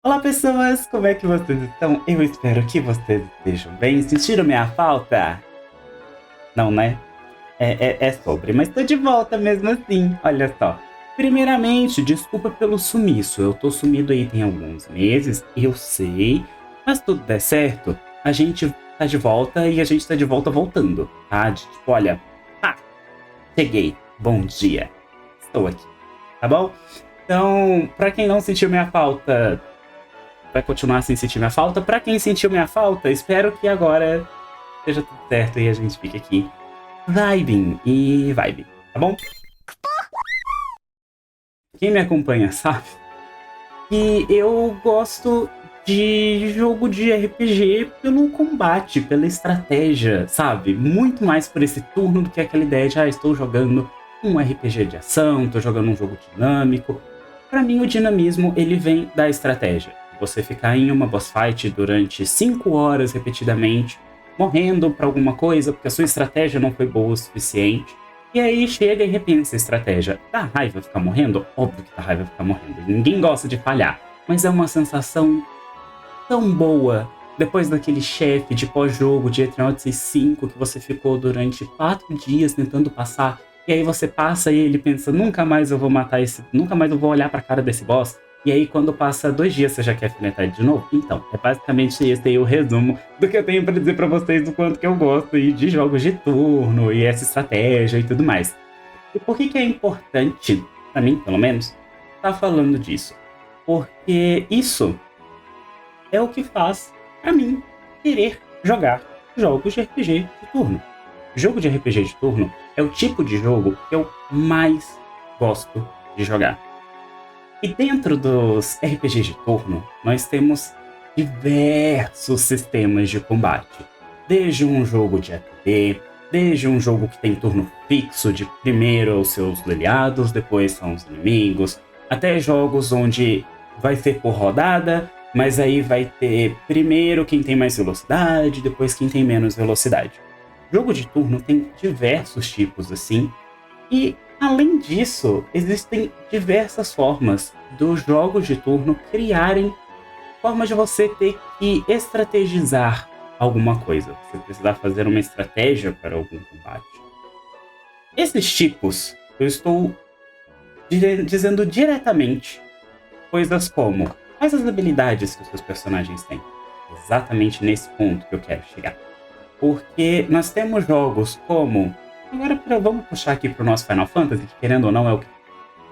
Olá pessoas, como é que vocês estão? Eu espero que vocês estejam bem. Sentiram minha falta? Não, né? É sobre, mas tô de volta mesmo assim, olha só. Primeiramente, desculpa pelo sumiço. Eu tô sumido aí tem alguns meses, eu sei. Mas tudo der certo, a gente tá de volta e a gente tá de volta voltando, tá? Tipo, olha, pá, cheguei, bom dia, estou aqui, tá bom? Então, pra quem não sentiu minha falta, vai continuar sem sentir minha falta. Pra quem sentiu minha falta, espero que agora esteja tudo certo e a gente fique aqui vibing e vibe, tá bom? Quem me acompanha sabe que eu gosto de jogo de RPG pelo combate, pela estratégia, sabe? Muito mais por esse turno do que aquela ideia de, estou jogando um RPG de ação, estou jogando um jogo dinâmico. Pra mim, o dinamismo, ele vem da estratégia. Você ficar em uma boss fight durante 5 horas repetidamente, morrendo pra alguma coisa, porque a sua estratégia não foi boa o suficiente. E aí chega e repensa a estratégia. Dá raiva ficar morrendo? Óbvio que dá raiva ficar morrendo. Ninguém gosta de falhar. Mas é uma sensação tão boa. Depois daquele chefe de pós-jogo de Etrian Odyssey 5 que você ficou durante 4 dias tentando passar. E aí você passa e ele pensa, nunca mais eu vou matar esse... Nunca mais eu vou olhar pra cara desse boss. E aí quando passa 2 dias você já quer alfinetar ele de novo? Então, é basicamente esse aí o resumo do que eu tenho pra dizer pra vocês do quanto que eu gosto e de jogos de turno e essa estratégia e tudo mais. E por que é importante, pra mim pelo menos, estar falando disso? Porque isso é o que faz, pra mim, querer jogar jogos de RPG de turno. Jogo de RPG de turno é o tipo de jogo que eu mais gosto de jogar. E dentro dos RPGs de turno, nós temos diversos sistemas de combate. Desde um jogo de ATD, desde um jogo que tem turno fixo de primeiro os seus aliados, depois são os inimigos, até jogos onde vai ser por rodada, mas aí vai ter primeiro quem tem mais velocidade, depois quem tem menos velocidade. Jogo de turno tem diversos tipos assim, e além disso, existem diversas formas dos jogos de turno criarem formas de você ter que estrategizar alguma coisa, você precisar fazer uma estratégia para algum combate. Esses tipos, eu estou dizendo diretamente coisas como quais as habilidades que os seus personagens têm. Exatamente nesse ponto que eu quero chegar. Porque nós temos jogos como... Agora vamos puxar aqui pro nosso Final Fantasy, que querendo ou não é o que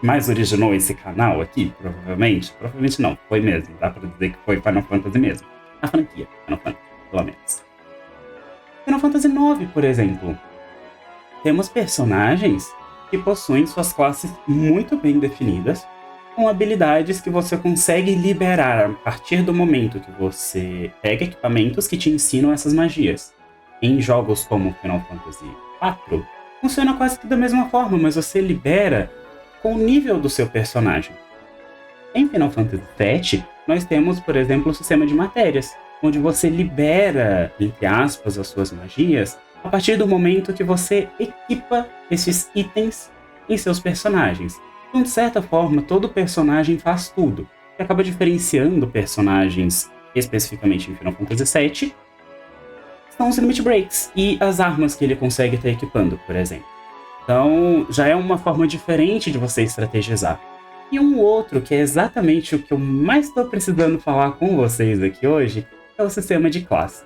mais originou esse canal aqui, provavelmente. Provavelmente não, foi mesmo. Dá pra dizer que foi Final Fantasy mesmo. A franquia Final Fantasy, pelo menos. Final Fantasy IX, por exemplo. Temos personagens que possuem suas classes muito bem definidas, com habilidades que você consegue liberar a partir do momento que você pega equipamentos que te ensinam essas magias. Em jogos como Final Fantasy IV, funciona quase que da mesma forma, mas você libera com o nível do seu personagem. Em Final Fantasy VII, nós temos, por exemplo, o sistema de matérias, onde você libera, entre aspas, as suas magias a partir do momento que você equipa esses itens em seus personagens. Então, de certa forma, todo personagem faz tudo, que acaba diferenciando personagens, especificamente em Final Fantasy VII, são os Limit Breaks e as armas que ele consegue estar equipando, por exemplo. Então, já é uma forma diferente de você estrategizar. E um outro, que é exatamente o que eu mais estou precisando falar com vocês aqui hoje, é o sistema de classes.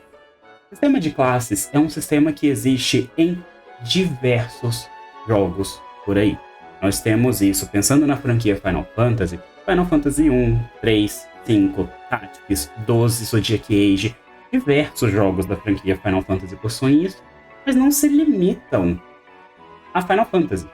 O sistema de classes é um sistema que existe em diversos jogos por aí. Nós temos isso pensando na franquia Final Fantasy 1, 3, 5, Tactics, 12, Zodiac Age. Diversos jogos da franquia Final Fantasy possuem isso, mas não se limitam a Final Fantasy.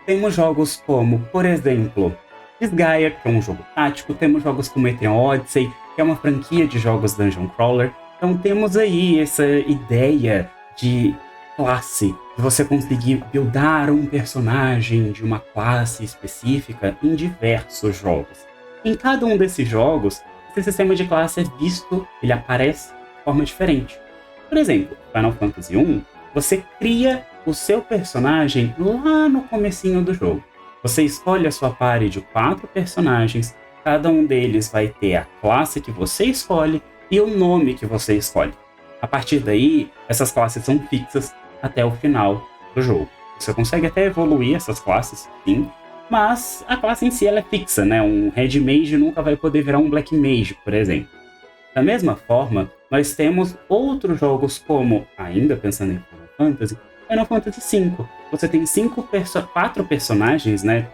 Temos jogos como, por exemplo, Disgaea, que é um jogo tático, temos jogos como Etrian Odyssey, que é uma franquia de jogos Dungeon Crawler. Então temos aí essa ideia de classe, de você conseguir buildar um personagem de uma classe específica em diversos jogos. Em cada um desses jogos, esse sistema de classe é visto, ele aparece de forma diferente. Por exemplo, Final Fantasy 1, você cria o seu personagem lá no comecinho do jogo. Você escolhe a sua party de 4 personagens, Cada um deles vai ter a classe que você escolhe e o nome que você escolhe. A partir daí, essas classes são fixas até o final do jogo. Você consegue até evoluir essas classes, sim, mas a classe em si ela é fixa, né? Um Red Mage nunca vai poder virar um Black Mage, por exemplo. Da mesma forma, nós temos outros jogos como, ainda pensando em Final Fantasy V. Você tem 4 personagens, né?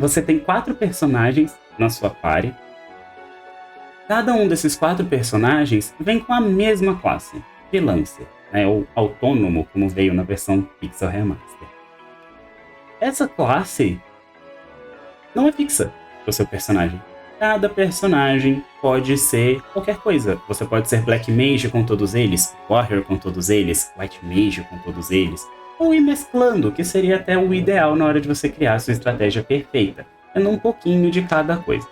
Você tem 4 personagens na sua party. Cada um desses 4 personagens vem com a mesma classe, Freelancer, né? Ou Autônomo, como veio na versão Pixel Remaster. Essa classe não é fixa para o seu personagem. Cada personagem pode ser qualquer coisa. Você pode ser Black Mage com todos eles, Warrior com todos eles, White Mage com todos eles, ou ir mesclando, que seria até o ideal na hora de você criar a sua estratégia perfeita, tendo um pouquinho de cada coisa.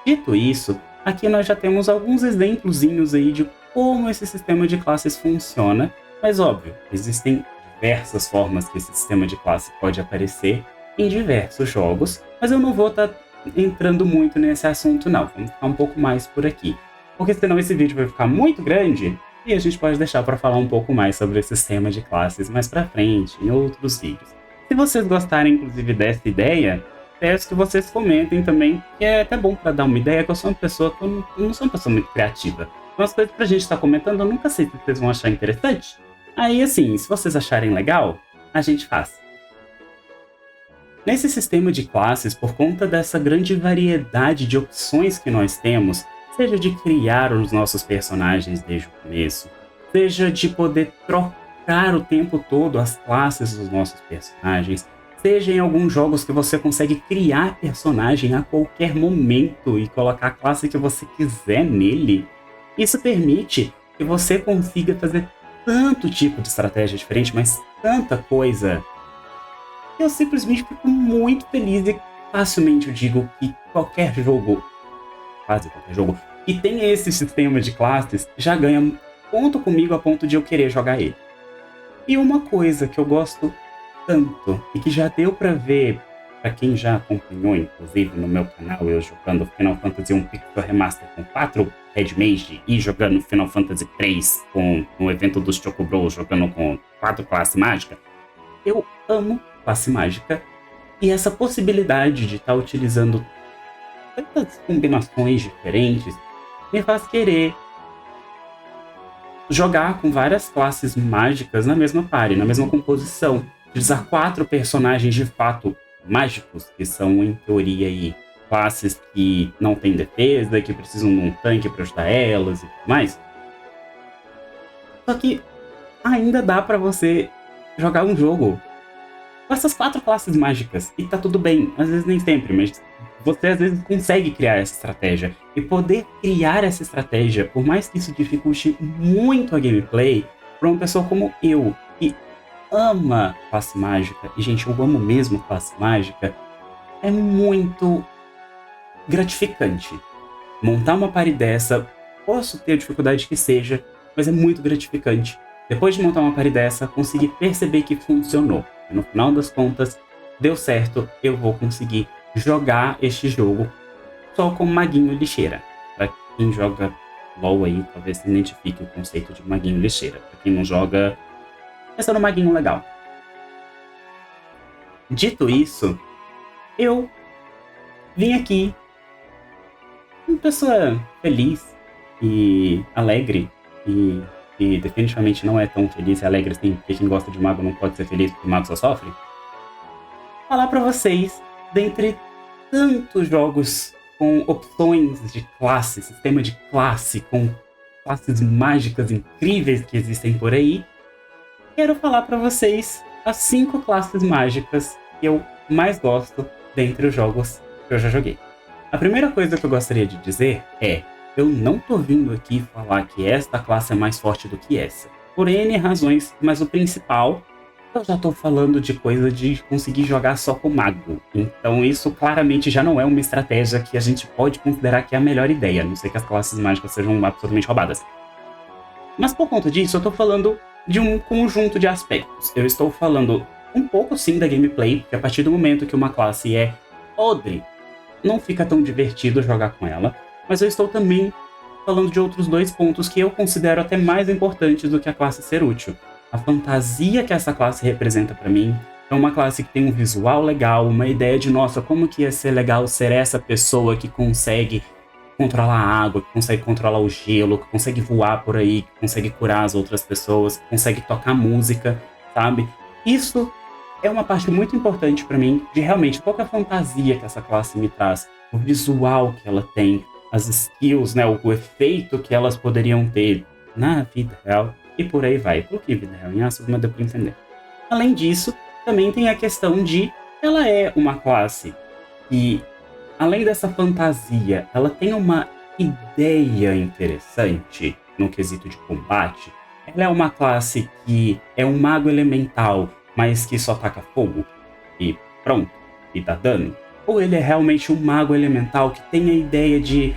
Dito isso, aqui nós já temos alguns exemplozinhos aí de como esse sistema de classes funciona, mas óbvio, existem diversas formas que esse sistema de classe pode aparecer em diversos jogos, mas eu não vou estar entrando muito nesse assunto não, vamos ficar um pouco mais por aqui, porque senão esse vídeo vai ficar muito grande e a gente pode deixar para falar um pouco mais sobre esse sistema de classes mais para frente, em outros vídeos. Se vocês gostarem inclusive dessa ideia, peço que vocês comentem também, que é até bom para dar uma ideia, que eu sou uma pessoa que eu não sou uma pessoa muito criativa. Então as coisas pra gente estar comentando, eu nunca sei se vocês vão achar interessante. Aí assim, se vocês acharem legal, a gente faz. Nesse sistema de classes, por conta dessa grande variedade de opções que nós temos, seja de criar os nossos personagens desde o começo, seja de poder trocar o tempo todo as classes dos nossos personagens, seja em alguns jogos que você consegue criar personagem a qualquer momento e colocar a classe que você quiser nele, isso permite que você consiga fazer tanto tipo de estratégia diferente, mas tanta coisa, eu simplesmente fico muito feliz e facilmente eu digo que qualquer jogo, quase qualquer jogo, que tem esse sistema de classes já ganha ponto comigo a ponto de eu querer jogar ele. E uma coisa que eu gosto tanto e que já deu pra ver, pra quem já acompanhou inclusive no meu canal, eu jogando Final Fantasy 1 Pixel Remaster com 4 Red Mage e jogando Final Fantasy 3 com o evento dos Chocobros, jogando com 4 classes mágicas, eu amo classe mágica, e essa possibilidade de estar utilizando tantas combinações diferentes me faz querer jogar com várias classes mágicas na mesma party, na mesma composição, utilizar 4 personagens de fato mágicos, que são em teoria aí classes que não têm defesa, que precisam de um tanque para ajudar elas e tudo mais. Só que ainda dá para você jogar um jogo com essas 4 classes mágicas, e tá tudo bem, às vezes nem sempre, mas você às vezes consegue criar essa estratégia, e poder criar essa estratégia, por mais que isso dificulte muito a gameplay, para uma pessoa como eu, que ama classe mágica, e gente, eu amo mesmo classe mágica, é muito gratificante. Montar uma party dessa, posso ter a dificuldade que seja, mas é muito gratificante. Depois de montar uma party dessa, conseguir perceber que funcionou. E no final das contas, deu certo, eu vou conseguir jogar este jogo só com maguinho lixeira. Pra quem joga LoL aí, talvez se identifique o conceito de maguinho lixeira. Pra quem não joga, é só no maguinho legal. Dito isso, eu vim aqui uma pessoa feliz e alegre e definitivamente não é tão feliz e alegre assim, porque quem gosta de mago não pode ser feliz porque o mago só sofre, falar pra vocês, dentre tantos jogos com opções de classe, sistema de classe, com classes mágicas incríveis que existem por aí, quero falar pra vocês as 5 classes mágicas que eu mais gosto dentre os jogos que eu já joguei. A primeira coisa que eu gostaria de dizer é: eu não tô vindo aqui falar que esta classe é mais forte do que essa, por N razões, mas o principal, eu já tô falando de coisa de conseguir jogar só com mago. Então isso claramente já não é uma estratégia que a gente pode considerar que é a melhor ideia, a não ser que as classes mágicas sejam absolutamente roubadas. Mas por conta disso, eu tô falando de um conjunto de aspectos. Eu estou falando um pouco sim da gameplay, porque a partir do momento que uma classe é podre, não fica tão divertido jogar com ela, mas eu estou também falando de outros dois pontos que eu considero até mais importantes do que a classe ser útil. A fantasia que essa classe representa para mim é uma classe que tem um visual legal, uma ideia de, nossa, como que ia ser legal ser essa pessoa que consegue controlar a água, que consegue controlar o gelo, que consegue voar por aí, que consegue curar as outras pessoas, que consegue tocar música, sabe? Isso é uma parte muito importante pra mim de realmente qual que é a fantasia que essa classe me traz, o visual que ela tem, as skills, né, o efeito que elas poderiam ter na vida real e por aí vai. Por que vida real? Em Asuna deu pra entender. Além disso, também tem a questão de ela é uma classe que, além dessa fantasia, ela tem uma ideia interessante no quesito de combate. Ela é uma classe que é um mago elemental, mas que só taca fogo e pronto, e dá dano. Ou ele é realmente um mago elemental que tem a ideia de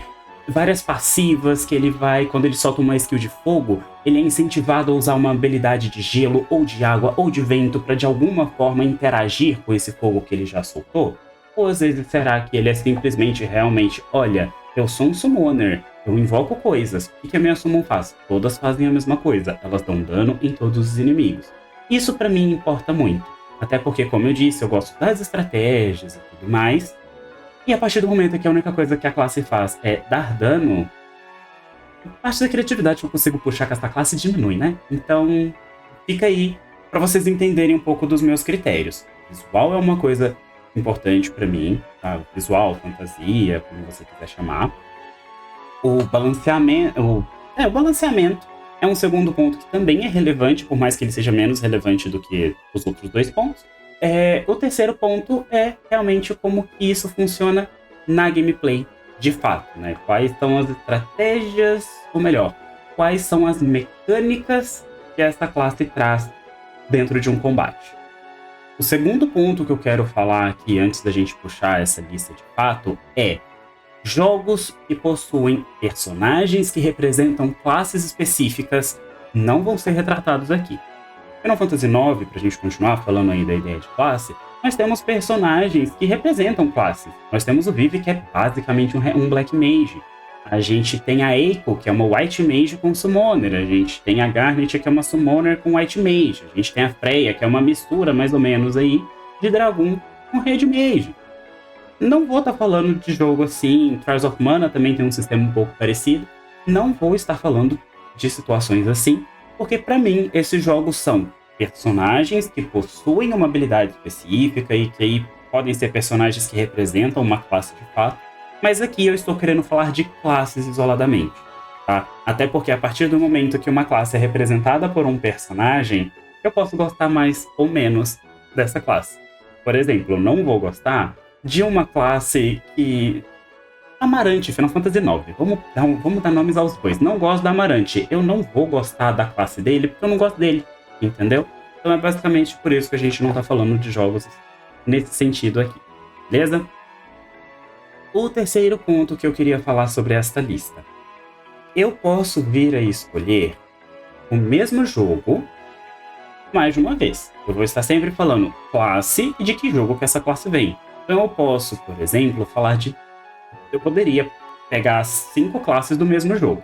várias passivas que ele vai, quando ele solta uma skill de fogo, ele é incentivado a usar uma habilidade de gelo, ou de água, ou de vento, para de alguma forma interagir com esse fogo que ele já soltou? Ou às vezes será que ele é simplesmente realmente, olha, eu sou um summoner, eu invoco coisas, o que a minha summon faz? Todas fazem a mesma coisa, elas dão dano em todos os inimigos. Isso pra mim importa muito, até porque, como eu disse, eu gosto das estratégias e tudo mais, e a partir do momento que a única coisa que a classe faz é dar dano, a parte da criatividade que eu consigo puxar com essa classe diminui, né? Então, fica aí pra vocês entenderem um pouco dos meus critérios. Visual é uma coisa importante pra mim, tá? Visual, fantasia, como você quiser chamar. O balanceamento é um segundo ponto que também é relevante, por mais que ele seja menos relevante do que os outros dois pontos. O terceiro ponto é realmente como que isso funciona na gameplay, de fato, né? Quais são as estratégias, ou melhor, quais são as mecânicas que essa classe traz dentro de um combate. O segundo ponto que eu quero falar aqui, antes da gente puxar essa lista de fato, é jogos que possuem personagens que representam classes específicas não vão ser retratados aqui. Final Fantasy IX, pra gente continuar falando aí da ideia de classe, nós temos personagens que representam classes. Nós temos o Vivi, que é basicamente um Black Mage. A gente tem a Eiko, que é uma White Mage com Summoner. A gente tem a Garnet, que é uma Summoner com White Mage. A gente tem a Freya, que é uma mistura, mais ou menos, aí, de Dragon com Red Mage. Não vou estar falando de jogo assim, Trials of Mana também tem um sistema um pouco parecido. Não vou estar falando de situações assim, porque pra mim esses jogos são personagens que possuem uma habilidade específica e que aí podem ser personagens que representam uma classe de fato, mas aqui eu estou querendo falar de classes isoladamente, tá? Até porque a partir do momento que uma classe é representada por um personagem, eu posso gostar mais ou menos dessa classe. Por exemplo, eu não vou gostar de uma classe que... Amarante, Final Fantasy IX. Vamos dar nomes aos bois. Não gosto da Amarante. Eu não vou gostar da classe dele porque eu não gosto dele. Entendeu? Então é basicamente por isso que a gente não tá falando de jogos nesse sentido aqui. Beleza? O terceiro ponto que eu queria falar sobre esta lista. Eu posso vir a escolher o mesmo jogo mais de uma vez. Eu vou estar sempre falando classe e de que jogo que essa classe vem. Então eu posso, por exemplo, falar de... Eu poderia pegar 5 classes do mesmo jogo.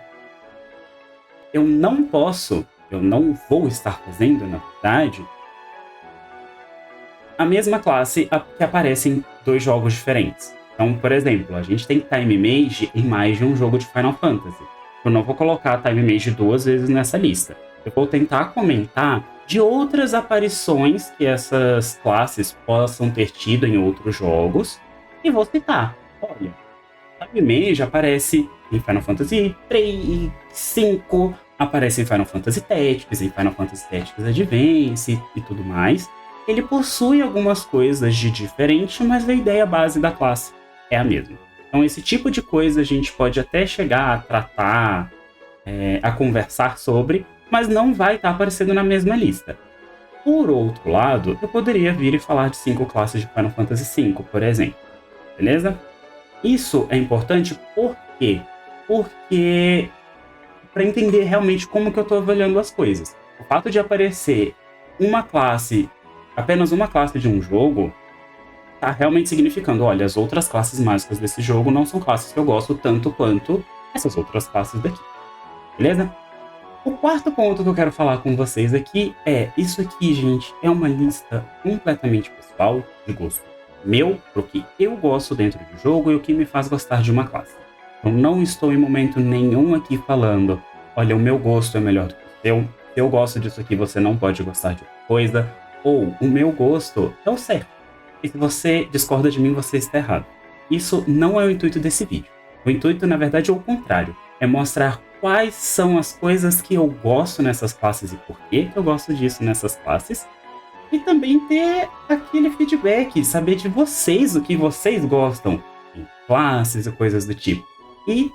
Eu não vou estar fazendo, na verdade, a mesma classe que aparece em 2 jogos diferentes. Então, por exemplo, a gente tem Time Mage em mais de um jogo de Final Fantasy. Eu não vou colocar Time Mage 2 vezes nessa lista. Eu vou tentar comentar de outras aparições que essas classes possam ter tido em outros jogos e vou citar. Olha, Time Mage aparece em Final Fantasy 3, 5, aparece em Final Fantasy Tactics, em Final Fantasy Tactics Advance e tudo mais. Ele possui algumas coisas de diferente, mas a ideia base da classe é a mesma. Então esse tipo de coisa a gente pode até chegar a tratar, a conversar sobre, mas não vai estar aparecendo na mesma lista. Por outro lado, eu poderia vir e falar de 5 classes de Final Fantasy V, por exemplo. Beleza? Isso é importante por quê? Porque para entender realmente como que eu estou avaliando as coisas. O fato de aparecer uma classe, apenas uma classe de um jogo, tá realmente significando, olha, as outras classes mágicas desse jogo não são classes que eu gosto tanto quanto essas outras classes daqui, beleza? O quarto ponto que eu quero falar com vocês aqui é, isso aqui, gente, é uma lista completamente pessoal, de gosto meu, pro que eu gosto dentro do jogo e o que me faz gostar de uma classe. Eu não estou em momento nenhum aqui falando, olha, o meu gosto é melhor do que o seu, se eu gosto disso aqui, você não pode gostar de outra coisa, ou o meu gosto é o certo. E se você discorda de mim, você está errado. Isso não é o intuito desse vídeo. O intuito, na verdade, é o contrário. É mostrar quais são as coisas que eu gosto nessas classes e por que eu gosto disso nessas classes. E também ter aquele feedback, saber de vocês o que vocês gostam em classes e coisas do tipo. E,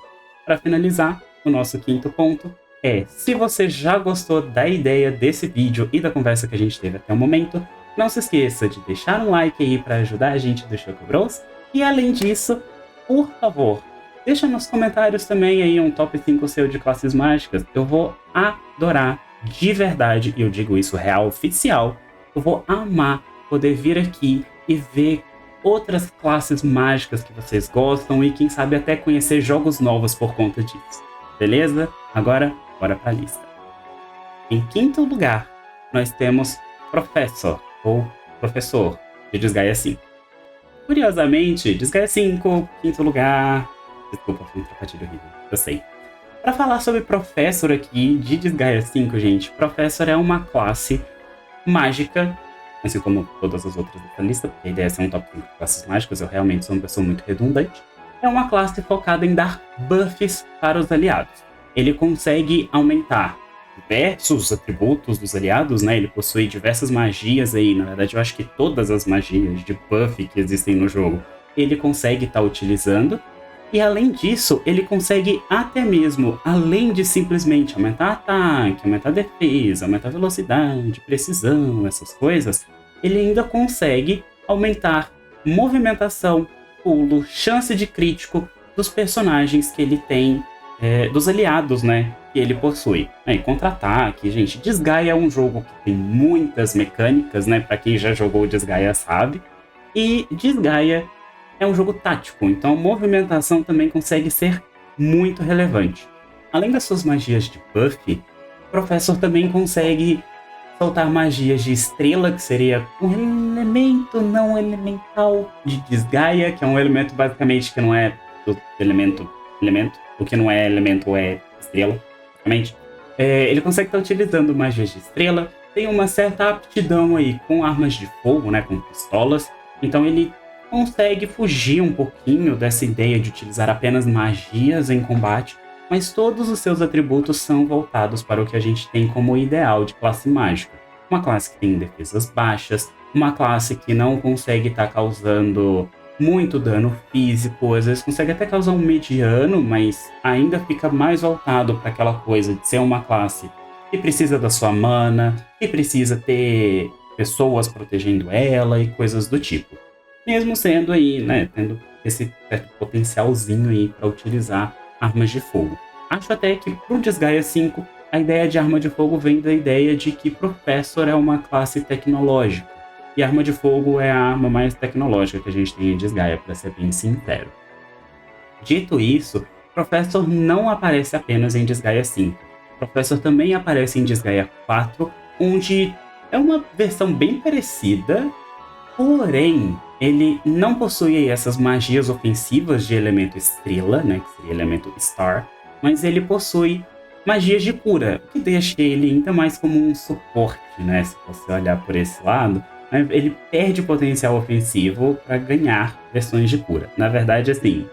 para finalizar, o nosso quinto ponto é, se você já gostou da ideia desse vídeo e da conversa que a gente teve até o momento, não se esqueça de deixar um like aí para ajudar a gente do Choco Bros. E além disso, por favor, deixa nos comentários também aí um top 5 seu de classes mágicas. Eu vou adorar, de verdade, e eu digo isso real, oficial, eu vou amar poder vir aqui e ver outras classes mágicas que vocês gostam e quem sabe até conhecer jogos novos por conta disso. Beleza? Agora, bora pra lista. Em quinto lugar, nós temos Professor, ou Professor, de Disgaea 5. Curiosamente, Disgaea 5, quinto lugar... Desculpa, foi um trocadilho horrível, eu sei. Pra falar sobre Professor aqui, de Disgaea 5, gente, Professor é uma classe mágica, assim como todas as outras dessa lista, porque a ideia é ser um top 5 de classes mágicas, eu realmente sou uma pessoa muito redundante. É uma classe focada em dar buffs para os aliados. Ele consegue aumentar diversos atributos dos aliados, né? Ele possui diversas magias aí, na verdade eu acho que todas as magias de buff que existem no jogo, ele consegue estar utilizando. E além disso, ele consegue até mesmo, além de simplesmente aumentar ataque, aumentar defesa, aumentar velocidade, precisão, essas coisas, ele ainda consegue aumentar movimentação, pulo, chance de crítico dos personagens que ele tem, dos aliados, né, que ele possui. E contra-ataque, gente, Disgaea é um jogo que tem muitas mecânicas, né, pra quem já jogou Disgaea sabe, e Disgaea é um jogo tático, então a movimentação também consegue ser muito relevante. Além das suas magias de buff, o Professor também consegue soltar magias de estrela, que seria um elemento não elemental de Disgaea, que é um elemento basicamente que não é do elemento, o que não é elemento é estrela, basicamente. Ele consegue estar utilizando magias de estrela, tem uma certa aptidão aí com armas de fogo, né, com pistolas, então ele consegue fugir um pouquinho dessa ideia de utilizar apenas magias em combate, mas todos os seus atributos são voltados para o que a gente tem como ideal de classe mágica. Uma classe que tem defesas baixas, uma classe que não consegue estar causando muito dano físico, às vezes consegue até causar um mediano, mas ainda fica mais voltado para aquela coisa de ser uma classe que precisa da sua mana, que precisa ter pessoas protegendo ela e coisas do tipo. Mesmo sendo aí, né, tendo esse certo potencialzinho aí para utilizar armas de fogo. Acho até que pro Disgaea 5, a ideia de arma de fogo vem da ideia de que Professor é uma classe tecnológica. E arma de fogo é a arma mais tecnológica que a gente tem em Disgaea, para ser bem sincero. Dito isso, Professor não aparece apenas em Disgaea 5. Professor também aparece em Disgaea 4, onde é uma versão bem parecida, porém, ele não possui essas magias ofensivas de elemento estrela, né, que seria elemento star, mas ele possui magias de cura, o que deixa ele ainda mais como um suporte, né, se você olhar por esse lado. Ele perde potencial ofensivo para ganhar versões de cura. Na verdade, assim,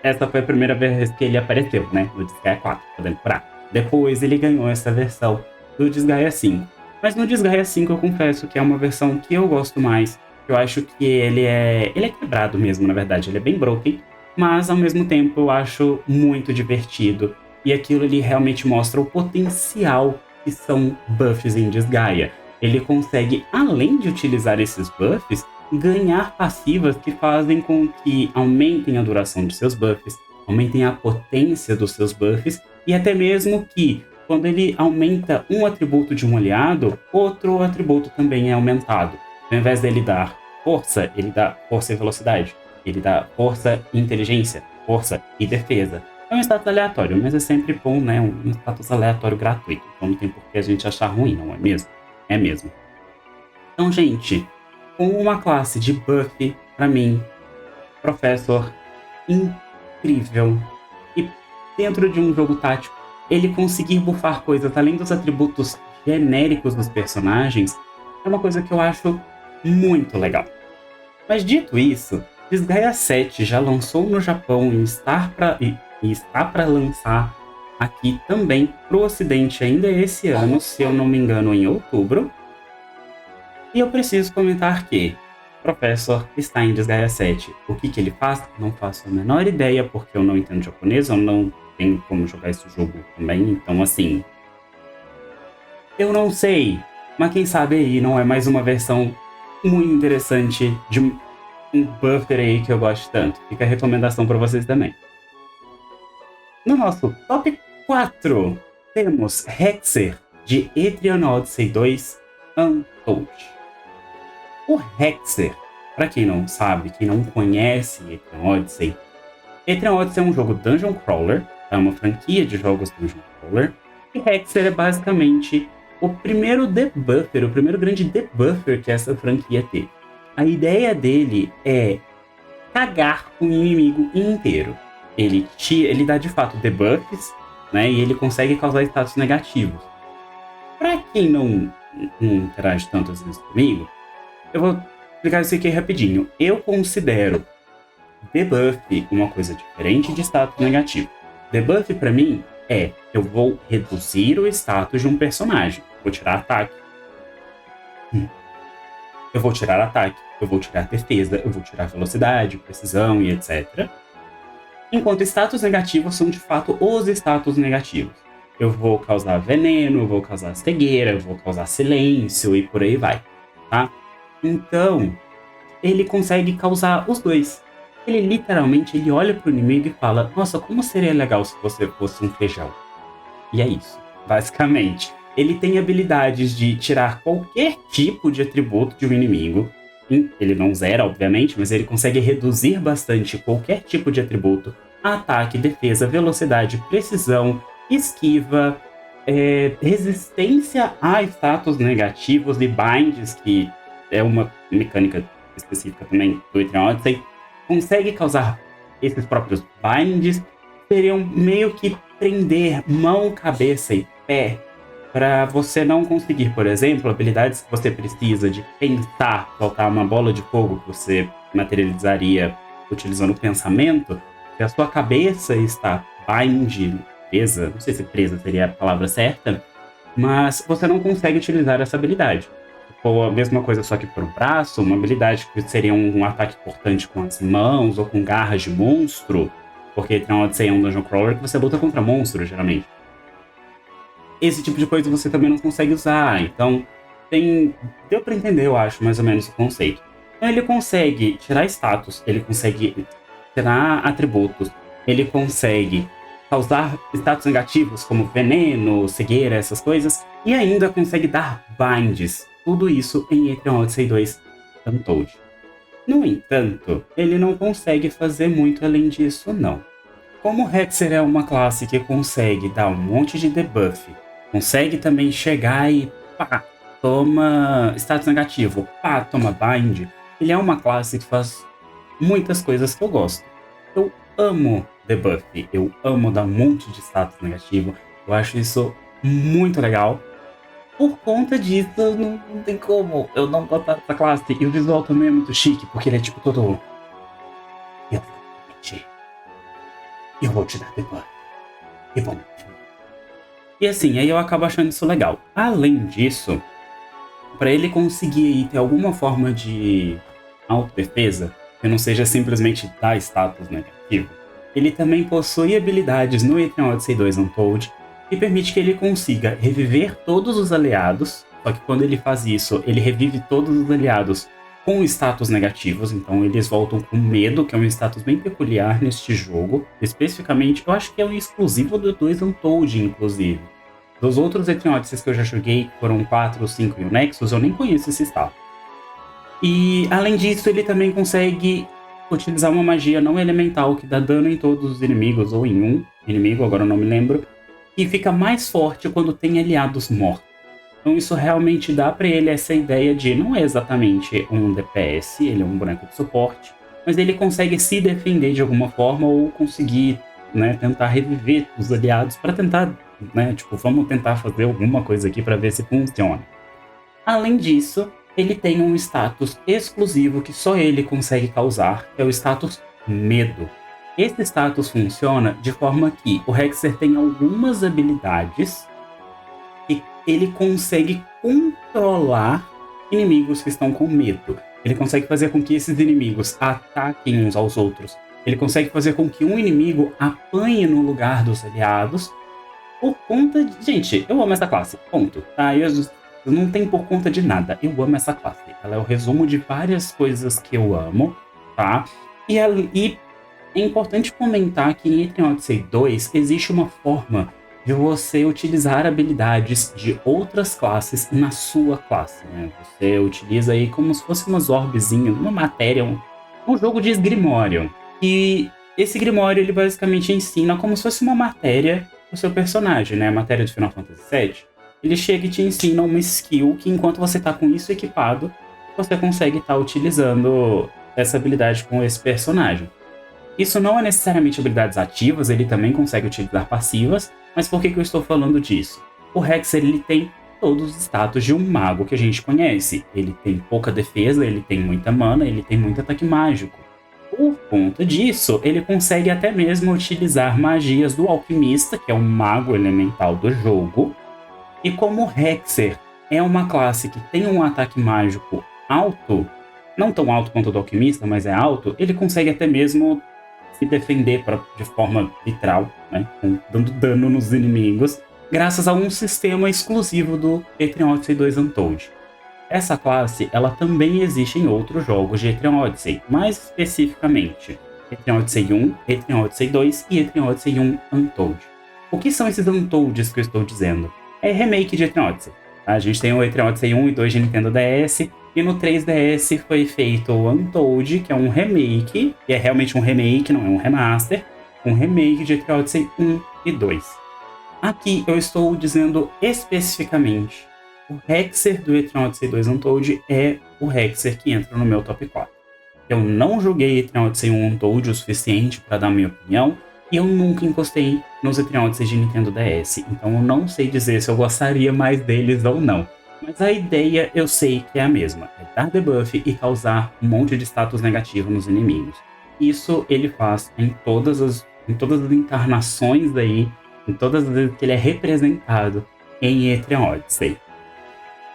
essa foi a primeira vez que ele apareceu, né, no Disgaea 4, podendo curar. Depois ele ganhou essa versão do Disgaea 5. Mas no Disgaea 5 eu confesso que é uma versão que eu gosto mais. Eu acho que ele é quebrado mesmo, na verdade. Ele é bem broken, mas ao mesmo tempo eu acho muito divertido. E aquilo ele realmente mostra o potencial que são buffs em Disgaea. Ele consegue, além de utilizar esses buffs, ganhar passivas que fazem com que aumentem a duração de seus buffs, aumentem a potência dos seus buffs, e até mesmo que, quando ele aumenta um atributo de um aliado, outro atributo também é aumentado. Ao invés dele dar força, ele dá força e velocidade. Ele dá força e inteligência, força e defesa. É um status aleatório, mas é sempre bom, né? Um status aleatório gratuito. Então não tem por que a gente achar ruim, não é mesmo? É mesmo. Então, gente, com uma classe de buff, pra mim, Professor, incrível. E dentro de um jogo tático, ele conseguir buffar coisas além dos atributos genéricos dos personagens é uma coisa que eu acho muito legal. Mas dito isso, Disgaea 7 já lançou no Japão e está para lançar aqui também pro ocidente ainda esse ano, se eu não me engano, em outubro. E eu preciso comentar que Professor está em Disgaea 7. O que ele faz? Não faço a menor ideia, porque eu não entendo japonês, eu não tenho como jogar esse jogo também, então assim... eu não sei, mas quem sabe aí não é mais uma versão muito interessante de um buffer aí que eu gosto tanto. Fica a recomendação para vocês também. No nosso top 4, temos Hexer, de Etrian Odyssey 2 Untold. O Hexer, para quem não sabe, quem não conhece Etrian Odyssey é um jogo Dungeon Crawler, é uma franquia de jogos Dungeon Crawler, e Hexer é basicamente o primeiro debuffer, o primeiro grande debuffer que essa franquia teve. A ideia dele é cagar com o inimigo inteiro. Ele dá de fato debuffs, né, e ele consegue causar status negativos. Para quem não interage tanto às vezes comigo, eu vou explicar isso aqui rapidinho. Eu considero debuff uma coisa diferente de status negativo. Debuff para mim é, eu vou reduzir o status de um personagem. Vou tirar ataque. Eu vou tirar ataque, eu vou tirar defesa, eu vou tirar velocidade, precisão e etc. Enquanto status negativos são de fato os status negativos. Eu vou causar veneno, eu vou causar cegueira, eu vou causar silêncio e por aí vai, tá? Então, ele consegue causar os dois. Ele literalmente olha pro inimigo e fala: nossa, como seria legal se você fosse um feijão? E é isso, basicamente. Ele tem habilidades de tirar qualquer tipo de atributo de um inimigo. Ele não zera, obviamente, mas ele consegue reduzir bastante qualquer tipo de atributo. Ataque, defesa, velocidade, precisão, esquiva, resistência a status negativos e binds, que é uma mecânica específica também do Etrian Odyssey. Consegue causar esses próprios binds. Seriam meio que prender mão, cabeça e pé para você não conseguir, por exemplo, habilidades que você precisa de pensar, soltar uma bola de fogo que você materializaria utilizando o pensamento. Se a sua cabeça está presa, não sei se presa seria a palavra certa, mas você não consegue utilizar essa habilidade. Ou a mesma coisa só que por um braço, uma habilidade que seria um ataque cortante com as mãos ou com garras de monstro, porque Etrian Odyssey é um Dungeon Crawler que você luta contra monstros, geralmente. Esse tipo de coisa você também não consegue usar, então deu pra entender, eu acho, mais ou menos o conceito. Então ele consegue tirar status, ele consegue tirar atributos, ele consegue causar status negativos como veneno, cegueira, essas coisas, e ainda consegue dar binds, tudo isso em Etrian Odyssey 2 Untold. No entanto, ele não consegue fazer muito além disso, não. Como Hexer é uma classe que consegue dar um monte de debuff, consegue também chegar e pá, toma status negativo, pá, toma bind. Ele é uma classe que faz muitas coisas que eu gosto. Eu amo debuff, eu amo dar um monte de status negativo. Eu acho isso muito legal. Por conta disso, não tem como eu não gostar dessa classe. E o visual também é muito chique, porque ele é tipo todo... eu vou te dar debuff. E bom. E assim, aí eu acabo achando isso legal. Além disso, para ele conseguir ter alguma forma de autodefesa, que não seja simplesmente dar status negativo, ele também possui habilidades no Etrian Odyssey 2 Untold, que permite que ele consiga reviver todos os aliados, só que quando ele faz isso, ele revive todos os aliados com status negativos, então eles voltam com medo, que é um status bem peculiar neste jogo. Especificamente, eu acho que é um exclusivo do 2 Untold, inclusive. Dos outros Etrian Odysseys que eu já joguei, que foram 4, 5 e o Nexus, eu nem conheço esse status. E, além disso, ele também consegue utilizar uma magia não elemental que dá dano em todos os inimigos, ou em um inimigo, agora eu não me lembro, e fica mais forte quando tem aliados mortos. Então isso realmente dá pra ele essa ideia de não é exatamente um DPS, ele é um boneco de suporte, mas ele consegue se defender de alguma forma ou conseguir, né, tentar reviver os aliados pra tentar, né, tipo, vamos tentar fazer alguma coisa aqui pra ver se funciona. Além disso, ele tem um status exclusivo que só ele consegue causar, que é o status Medo. Esse status funciona de forma que o Hexer tem algumas habilidades e ele consegue controlar inimigos que estão com medo. Ele consegue fazer com que esses inimigos ataquem uns aos outros. Ele consegue fazer com que um inimigo apanhe no lugar dos aliados por conta de... Gente, eu amo essa classe, ponto. Tá? Eu não tem por conta de nada. Eu amo essa classe. Ela é o resumo de várias coisas que eu amo, tá? E é importante comentar que em Etrian Odyssey 2 existe uma forma de você utilizar habilidades de outras classes na sua classe, né? Você utiliza aí como se fosse umas orbezinhas, uma matéria, um jogo de Grimório. E esse Grimório, ele basicamente ensina como se fosse uma matéria do seu personagem, né? A matéria do Final Fantasy VII. Ele chega e te ensina uma skill que, enquanto você tá com isso equipado, você consegue estar utilizando essa habilidade com esse personagem. Isso não é necessariamente habilidades ativas, ele também consegue utilizar passivas, mas por que eu estou falando disso? O Hexer, ele tem todos os status de um mago que a gente conhece. Ele tem pouca defesa, ele tem muita mana, ele tem muito ataque mágico. Por conta disso, ele consegue até mesmo utilizar magias do alquimista, que é um mago elemental do jogo. E como o Hexer é uma classe que tem um ataque mágico alto, não tão alto quanto o do alquimista, mas é alto, ele consegue até mesmo se defender de forma literal, né, dando dano nos inimigos, graças a um sistema exclusivo do Etrian Odyssey 2 Untold. Essa classe, ela também existe em outros jogos de Etrian Odyssey, mais especificamente Etrian Odyssey 1, Etrian Odyssey 2 e Etrian Odyssey 1 Untold. O que são esses Untolds que eu estou dizendo? É remake de Etrian Odyssey. Tá? A gente tem o Etrian Odyssey 1 e 2 de Nintendo DS, e no 3DS foi feito o Untold, que é um remake, e é realmente um remake, não é um remaster, um remake de Etrian Odyssey 1 e 2. Aqui eu estou dizendo especificamente, o Hexer do Etrian Odyssey 2 Untold é o Hexer que entra no meu top 4. Eu não joguei Etrian Odyssey 1 Untold o suficiente para dar minha opinião, e eu nunca encostei nos Etrian Odyssey de Nintendo DS, então eu não sei dizer se eu gostaria mais deles ou não. Mas a ideia eu sei que é a mesma, é dar debuff e causar um monte de status negativo nos inimigos. Isso ele faz em todas as encarnações aí, em todas as vezes que ele é representado em Etrian Odyssey.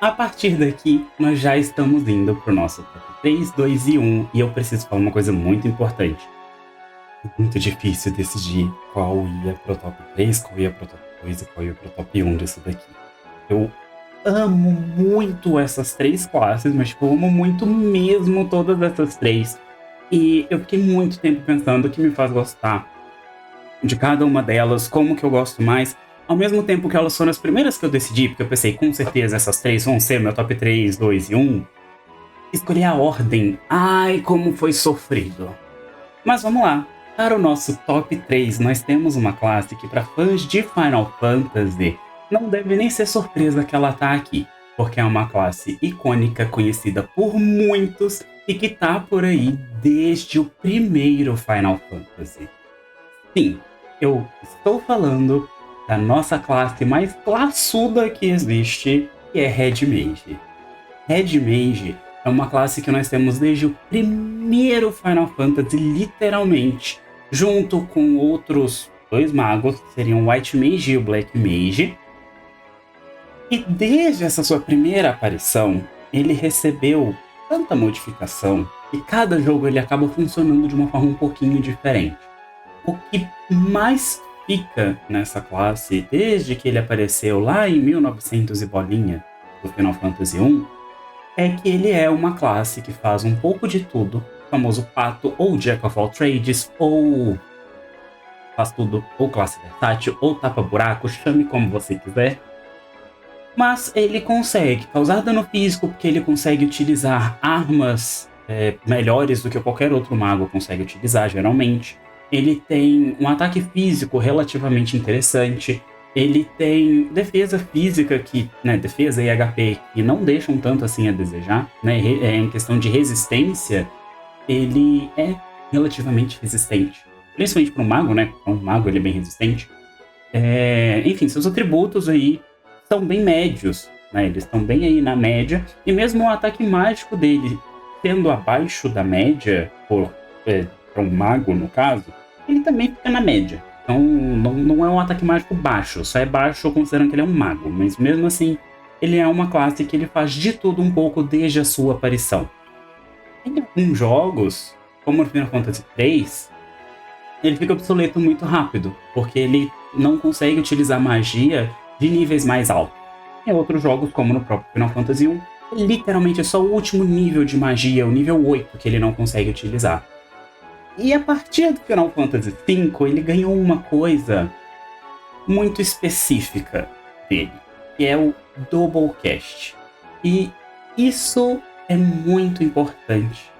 A partir daqui, nós já estamos indo pro nosso top 3, 2 e 1, e eu preciso falar uma coisa muito importante. É muito difícil decidir qual ia pro top 3, qual ia pro top 2 e qual ia pro top 1 disso daqui. Eu amo muito essas três classes, mas tipo, eu amo muito mesmo todas essas três. E eu fiquei muito tempo pensando o que me faz gostar de cada uma delas, como que eu gosto mais. Ao mesmo tempo que elas foram as primeiras que eu decidi, porque eu pensei, com certeza essas três vão ser meu top 3, 2 e 1. Escolhi a ordem. Ai, como foi sofrido. Mas vamos lá. Para o nosso top 3, nós temos uma classe que, para fãs de Final Fantasy, não deve nem ser surpresa que ela tá aqui, porque é uma classe icônica, conhecida por muitos e que tá por aí desde o primeiro Final Fantasy. Sim, eu estou falando da nossa classe mais classuda que existe, que é Red Mage. Red Mage é uma classe que nós temos desde o primeiro Final Fantasy, literalmente, junto com outros dois magos, que seriam o White Mage e o Black Mage. E desde essa sua primeira aparição, ele recebeu tanta modificação que cada jogo ele acaba funcionando de uma forma um pouquinho diferente. O que mais fica nessa classe, desde que ele apareceu lá em 1900 e bolinha do Final Fantasy 1, é que ele é uma classe que faz um pouco de tudo, o famoso pato ou Jack of all trades, ou faz tudo, ou classe versátil, ou tapa-buraco, chame como você quiser. Mas ele consegue causar dano físico porque ele consegue utilizar armas melhores do que qualquer outro mago consegue utilizar, geralmente. Ele tem um ataque físico relativamente interessante. Ele tem defesa física, defesa e HP, que não deixam tanto assim a desejar. Né? Em questão de resistência, ele é relativamente resistente. Principalmente para um mago, né? Um mago ele é bem resistente. Enfim, seus atributos aí são bem médios, né? Eles estão bem aí na média. E mesmo o ataque mágico dele sendo abaixo da média, para um mago no caso, ele também fica na média. Então não é um ataque mágico baixo, só é baixo considerando que ele é um mago. Mas mesmo assim, ele é uma classe que ele faz de tudo um pouco desde a sua aparição. Em alguns jogos, como no Final Fantasy III, ele fica obsoleto muito rápido, porque ele não consegue utilizar magia de níveis mais altos. Em outros jogos, como no próprio Final Fantasy I, literalmente é só o último nível de magia, o nível 8, que ele não consegue utilizar. E a partir do Final Fantasy V, ele ganhou uma coisa muito específica dele, que é o Double Cast. E isso é muito importante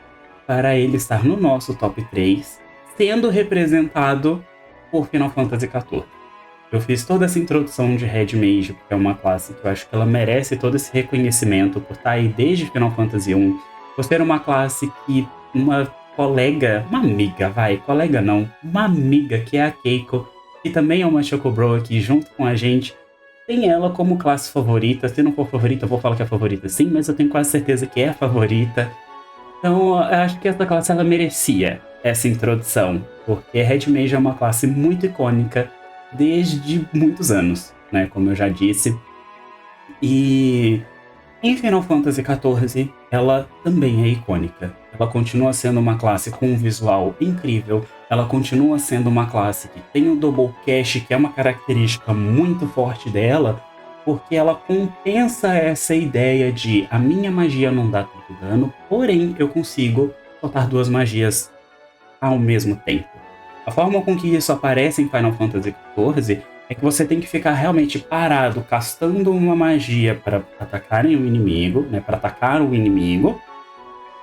para ele estar no nosso top 3, sendo representado por Final Fantasy XIV. Eu fiz toda essa introdução de Red Mage, porque é uma classe que eu acho que ela merece todo esse reconhecimento por estar aí desde Final Fantasy I, por ser uma classe que uma amiga que é a Keiko, que também é uma Chocobro aqui junto com a gente, tem ela como classe favorita. Se não for favorita, eu vou falar que é favorita sim, mas eu tenho quase certeza que é a favorita. Então, eu acho que essa classe ela merecia essa introdução, porque Red Mage é uma classe muito icônica desde muitos anos, né? Como eu já disse. E em Final Fantasy XIV, ela também é icônica. Ela continua sendo uma classe com um visual incrível. Ela continua sendo uma classe que tem o Double Cast, que é uma característica muito forte dela, porque ela compensa essa ideia de a minha magia não dá tanto dano, porém eu consigo soltar duas magias ao mesmo tempo. A forma com que isso aparece em Final Fantasy XIV é que você tem que ficar realmente parado, castando uma magia para atacar o inimigo, né, para atacar o inimigo,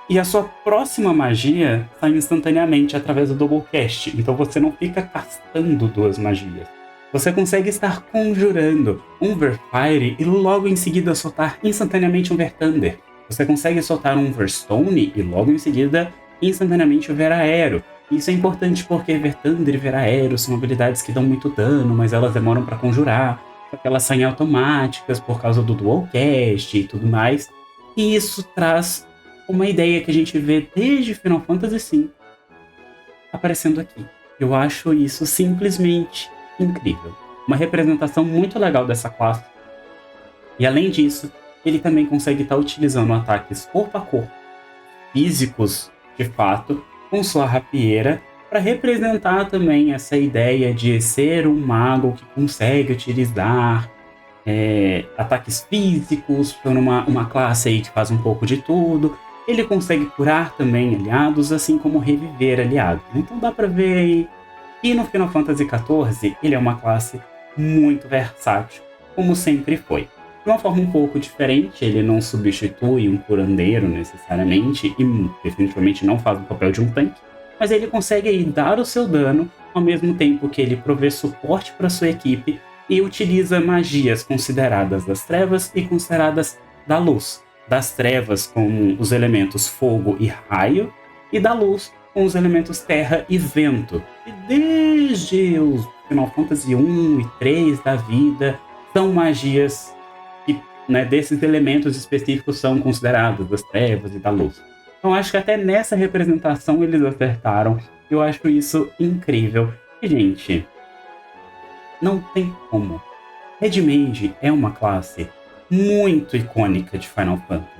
e a sua próxima magia sai instantaneamente através do Double Cast. Então você não fica castando duas magias. Você consegue estar conjurando um Verfire e logo em seguida soltar instantaneamente um Verthunder. Você consegue soltar um Verstone e logo em seguida instantaneamente o Veraero. Isso é importante porque Verthunder e Veraero são habilidades que dão muito dano, mas elas demoram para conjurar, porque elas saem automáticas por causa do Dual Cast e tudo mais. E isso traz uma ideia que a gente vê desde Final Fantasy V aparecendo aqui. Eu acho isso simplesmente incrível. Uma representação muito legal dessa classe. E além disso, ele também consegue estar utilizando ataques corpo a corpo, físicos de fato, com sua rapieira, para representar também essa ideia de ser um mago que consegue utilizar ataques físicos, por uma classe aí que faz um pouco de tudo. Ele consegue curar também aliados, assim como reviver aliados. Então dá para ver aí que no Final Fantasy XIV ele é uma classe muito versátil, como sempre foi. De uma forma um pouco diferente, ele não substitui um curandeiro necessariamente e definitivamente não faz o papel de um tanque, mas ele consegue aí dar o seu dano ao mesmo tempo que ele provê suporte para sua equipe e utiliza magias consideradas das trevas e consideradas da luz. Das trevas com os elementos fogo e raio, e da luz com os elementos terra e vento. E desde os Final Fantasy 1 e 3 da vida, são magias que, né, desses elementos específicos são considerados das trevas e da luz. Então acho que até nessa representação eles acertaram. Eu acho isso incrível. E, gente, não tem como. Red Mage é uma classe muito icônica de Final Fantasy.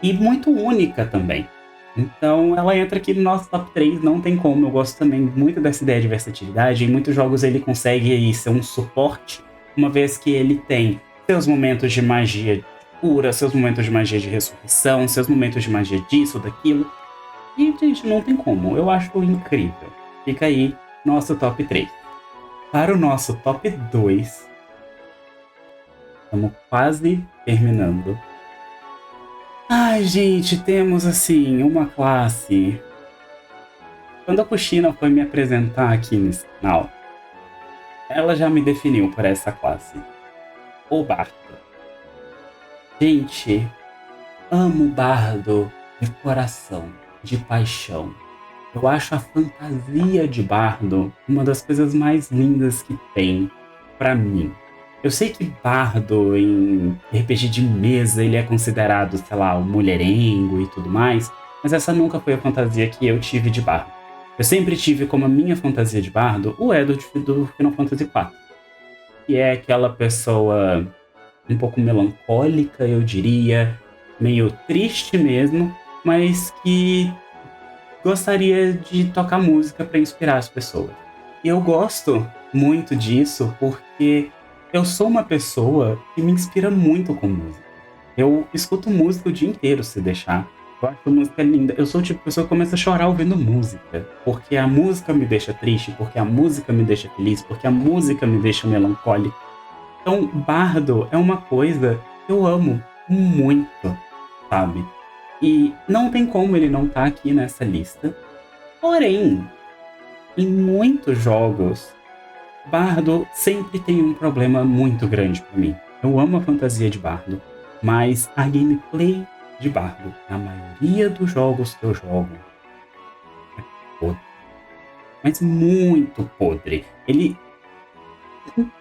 E muito única também. Então ela entra aqui no nosso top 3, não tem como. Eu gosto também muito dessa ideia de versatilidade. Em muitos jogos ele consegue aí ser um suporte, uma vez que ele tem seus momentos de magia de cura, seus momentos de magia de ressurreição, seus momentos de magia disso, daquilo. E, gente, não tem como. Eu acho incrível. Fica aí nosso top 3. Para o nosso top 2, Estamos quase terminando. Ai, gente, temos assim uma classe. Quando a Kushina foi me apresentar aqui nesse canal, ela já me definiu por essa classe. O Bardo. Gente, amo o Bardo de coração, de paixão. Eu acho a fantasia de Bardo uma das coisas mais lindas que tem pra mim. Eu sei que Bardo em RPG de mesa ele é considerado, sei lá, um mulherengo e tudo mais, mas essa nunca foi a fantasia que eu tive de Bardo. Eu sempre tive como a minha fantasia de Bardo o Edward do Final Fantasy IV, que é aquela pessoa um pouco melancólica, eu diria, meio triste mesmo, mas que gostaria de tocar música para inspirar as pessoas. E eu gosto muito disso porque eu sou uma pessoa que me inspira muito com música. Eu escuto música o dia inteiro, se deixar. Eu acho música linda. Eu sou o tipo de pessoa que começa a chorar ouvindo música. Porque a música me deixa triste, porque a música me deixa feliz, porque a música me deixa melancólico. Então, Bardo é uma coisa que eu amo muito, sabe? E não tem como ele não estar aqui nessa lista. Porém, em muitos jogos, Bardo sempre tem um problema muito grande pra mim. Eu amo a fantasia de Bardo, mas a gameplay de Bardo, na maioria dos jogos que eu jogo, é podre. Mas muito podre. Ele...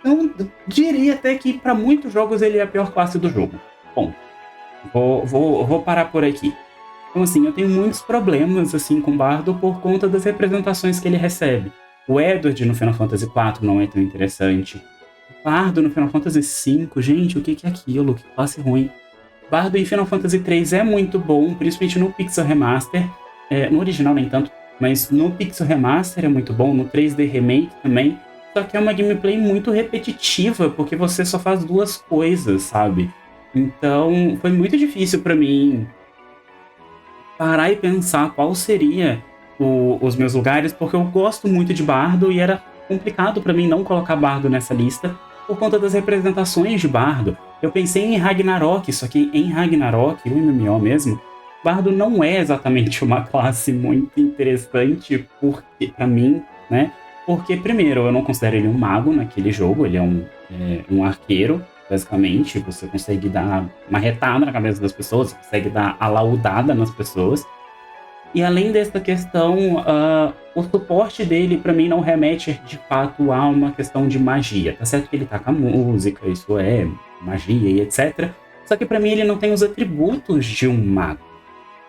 Não diria até que pra muitos jogos ele é a pior classe do jogo. Bom, vou parar por aqui. Então, assim, eu tenho muitos problemas assim com Bardo por conta das representações que ele recebe. O Edward no Final Fantasy IV não é tão interessante. O Bardo no Final Fantasy V, gente, o que é aquilo? Que classe ruim. Bardo em Final Fantasy III é muito bom, principalmente no Pixel Remaster. No original nem tanto, mas no Pixel Remaster é muito bom, no 3D Remake também. Só que é uma gameplay muito repetitiva, porque você só faz duas coisas, sabe? Então, foi muito difícil pra mim parar e pensar qual seria os meus lugares, porque eu gosto muito de Bardo e era complicado pra mim não colocar Bardo nessa lista por conta das representações de Bardo. Eu pensei em Ragnarok, só que em Ragnarok, o MMO mesmo, Bardo não é exatamente uma classe muito interessante porque, pra mim, né? Porque, primeiro, eu não considero ele um mago naquele jogo, ele é um arqueiro, basicamente. Você consegue dar uma retada na cabeça das pessoas, consegue dar a laudada nas pessoas. E além dessa questão, o suporte dele, pra mim, não remete de fato a uma questão de magia. Tá certo que ele tá com a música, isso é magia e etc. Só que pra mim ele não tem os atributos de um mago.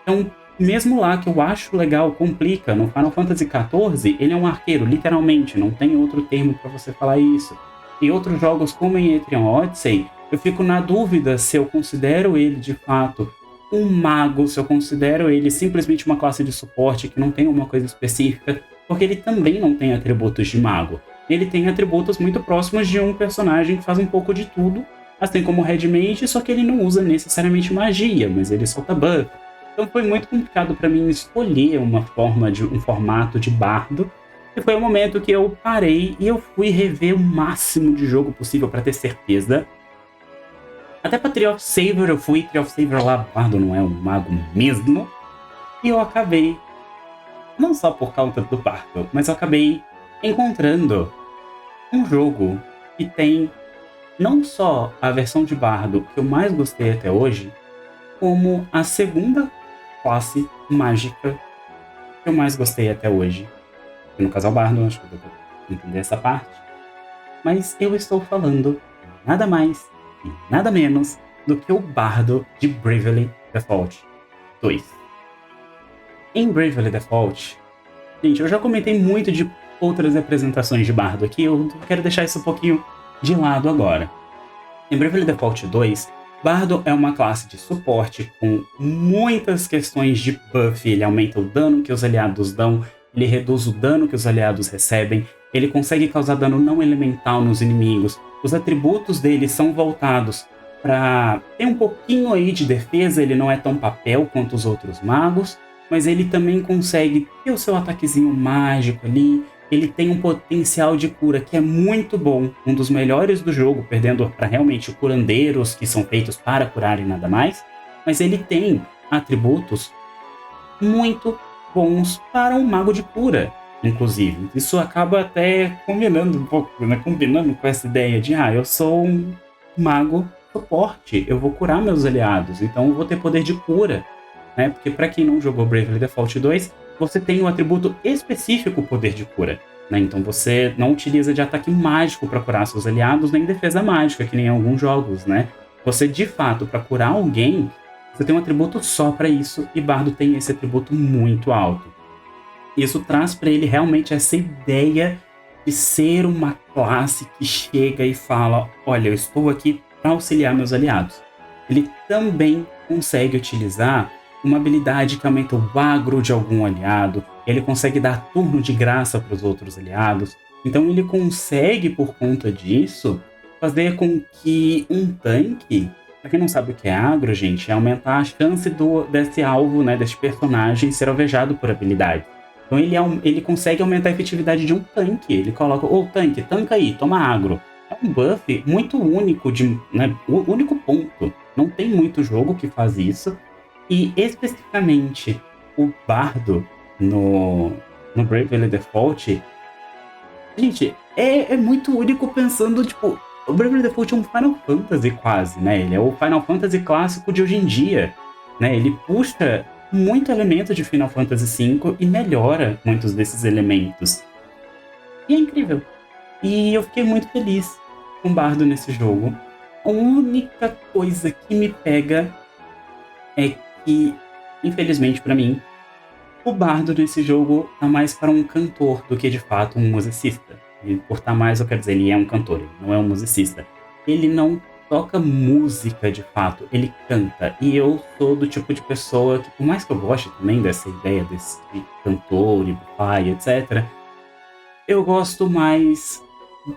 Então, mesmo lá que eu acho legal, complica, no Final Fantasy XIV, ele é um arqueiro, literalmente, não tem outro termo pra você falar isso. Em outros jogos, como em Etrian Odyssey, eu fico na dúvida se eu considero ele, de fato, um mago, se eu considero ele simplesmente uma classe de suporte que não tem uma coisa específica, porque ele também não tem atributos de mago. Ele tem atributos muito próximos de um personagem que faz um pouco de tudo, assim como o Red Mage, só que ele não usa necessariamente magia, mas ele solta buff. Então foi muito complicado para mim escolher um formato de bardo. E foi o momento que eu parei e eu fui rever o máximo de jogo possível para ter certeza. Até pra Tree of Savior eu fui, Tree of Savior lá, bardo não é um mago mesmo. E eu acabei, não só por causa do bardo, mas eu acabei encontrando um jogo que tem não só a versão de bardo que eu mais gostei até hoje, como a segunda classe mágica que eu mais gostei até hoje. E no caso é o bardo, acho que eu vou entender essa parte. Mas eu estou falando nada mais e nada menos do que o bardo de Bravely Default 2. Em Bravely Default, gente, eu já comentei muito de outras representações de bardo aqui, eu quero deixar isso um pouquinho de lado agora. Em Bravely Default 2, Bardo é uma classe de suporte com muitas questões de buff. Ele aumenta o dano que os aliados dão, ele reduz o dano que os aliados recebem, ele consegue causar dano não elemental nos inimigos. Os atributos dele são voltados para ter um pouquinho aí de defesa, ele não é tão papel quanto os outros magos, mas ele também consegue ter o seu ataquezinho mágico ali, ele tem um potencial de cura que é muito bom, um dos melhores do jogo, perdendo para realmente curandeiros que são feitos para curar e nada mais, mas ele tem atributos muito bons para um mago de cura, inclusive. Isso acaba até combinando um pouco, né? Combinando com essa ideia de, eu sou um mago suporte, eu vou curar meus aliados, então eu vou ter poder de cura, né? Porque para quem não jogou Bravely Default 2, você tem um atributo específico poder de cura, né? Então você não utiliza de ataque mágico para curar seus aliados, nem defesa mágica, que nem em alguns jogos, né? Você, de fato, para curar alguém, você tem um atributo só para isso, e Bardo tem esse atributo muito alto. Isso traz para ele realmente essa ideia de ser uma classe que chega e fala: olha, eu estou aqui para auxiliar meus aliados. Ele também consegue utilizar uma habilidade que aumenta o agro de algum aliado, ele consegue dar turno de graça para os outros aliados. Então ele consegue, por conta disso, fazer com que um tanque, pra quem não sabe o que é agro, gente, é aumentar a chance desse alvo, né, desse personagem ser alvejado por habilidade. Então ele consegue aumentar a efetividade de um tanque. Ele coloca: tanque, tanca aí, toma agro. É um buff muito único, né, o único ponto. Não tem muito jogo que faz isso. E especificamente o Bardo no Bravely Default, gente, é muito único pensando, tipo, o Bravely Default é um Final Fantasy quase, né? Ele é o Final Fantasy clássico de hoje em dia, né? Ele puxa muito elemento de Final Fantasy V e melhora muitos desses elementos. E é incrível. E eu fiquei muito feliz com o Bardo nesse jogo. A única coisa que me pega é que, infelizmente pra mim, o Bardo nesse jogo tá mais para um cantor do que de fato um musicista. E por tá mais, eu quero dizer, ele é um cantor, ele não é um musicista. Ele não toca música de fato, ele canta. E eu sou do tipo de pessoa que, por mais que eu goste também dessa ideia desse cantor e pai, etc., eu gosto mais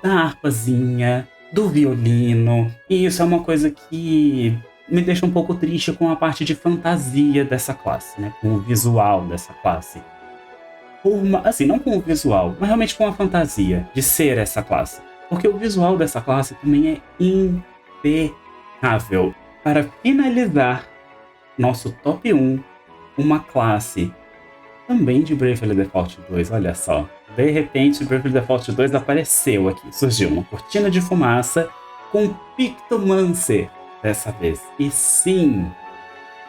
da harpazinha, do violino. E isso é uma coisa que me deixa um pouco triste com a parte de fantasia dessa classe, né? Com o visual dessa classe. Assim, não com o visual, mas realmente com a fantasia de ser essa classe. Porque o visual dessa classe também é impecável. Para finalizar nosso top 1, uma classe também de Bravely Default 2, olha só. De repente, Bravely Default 2 apareceu aqui, surgiu uma cortina de fumaça com Pictomancer dessa vez. E sim,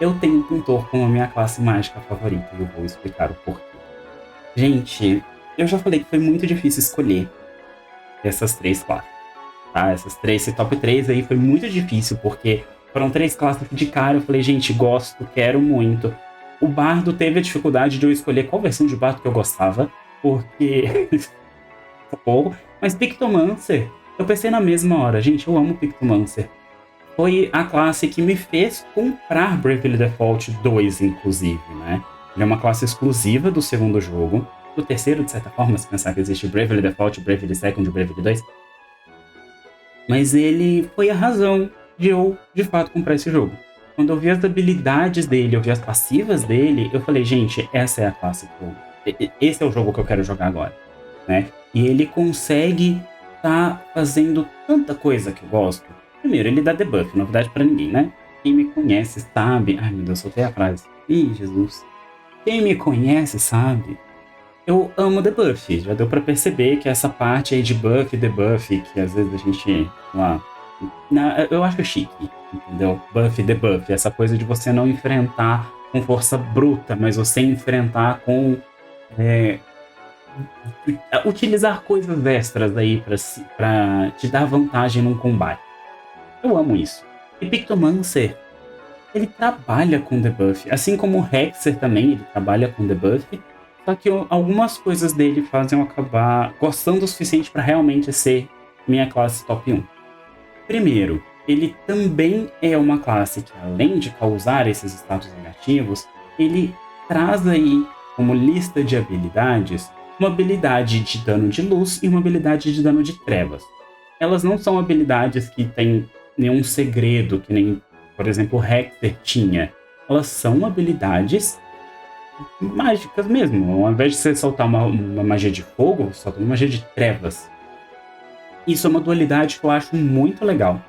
eu tenho um pintor como a minha classe mágica favorita e eu vou explicar o porquê. Gente, eu já falei que foi muito difícil escolher essas 3 classes, tá? Esse top 3 aí foi muito difícil, porque foram 3 classes de cara. Eu falei: gente, gosto, quero muito. O Bardo teve a dificuldade de eu escolher qual versão de Bardo que eu gostava, porque... Mas Pictomancer, eu pensei na mesma hora. Gente, eu amo Pictomancer. Foi a classe que me fez comprar Bravely Default 2, inclusive, né? Ele é uma classe exclusiva do segundo jogo. Do terceiro, de certa forma, se pensar que existe Bravely Default, Bravely Second e Bravely 2. Mas ele foi a razão de eu, de fato, comprar esse jogo. Quando eu vi as habilidades dele, eu vi as passivas dele, eu falei: gente, essa é a classe que esse é o jogo que eu quero jogar agora, né? E ele consegue tá fazendo tanta coisa que eu gosto. Primeiro, ele dá debuff, novidade pra ninguém, né? Quem me conhece sabe... Ai, meu Deus, soltei a frase. Ih, Jesus. Quem me conhece sabe... Eu amo debuff. Já deu pra perceber que essa parte aí de buff e debuff, que às vezes a gente... eu acho chique, entendeu? Buff e debuff. Essa coisa de você não enfrentar com força bruta, mas você enfrentar com... utilizar coisas extras aí pra te dar vantagem num combate. Eu amo isso. E Pictomancer, ele trabalha com debuff. Assim como o Hexer também, ele trabalha com debuff. Só que algumas coisas dele fazem eu acabar gostando o suficiente para realmente ser minha classe top 1. Primeiro, ele também é uma classe que, além de causar esses status negativos, ele traz aí, como lista de habilidades, uma habilidade de dano de luz e uma habilidade de dano de trevas. Elas não são habilidades que têm nenhum segredo, que nem, por exemplo, o Hexer tinha. Elas são habilidades mágicas mesmo. Ao invés de você soltar uma magia de fogo, você solta uma magia de trevas. Isso é uma dualidade que eu acho muito legal.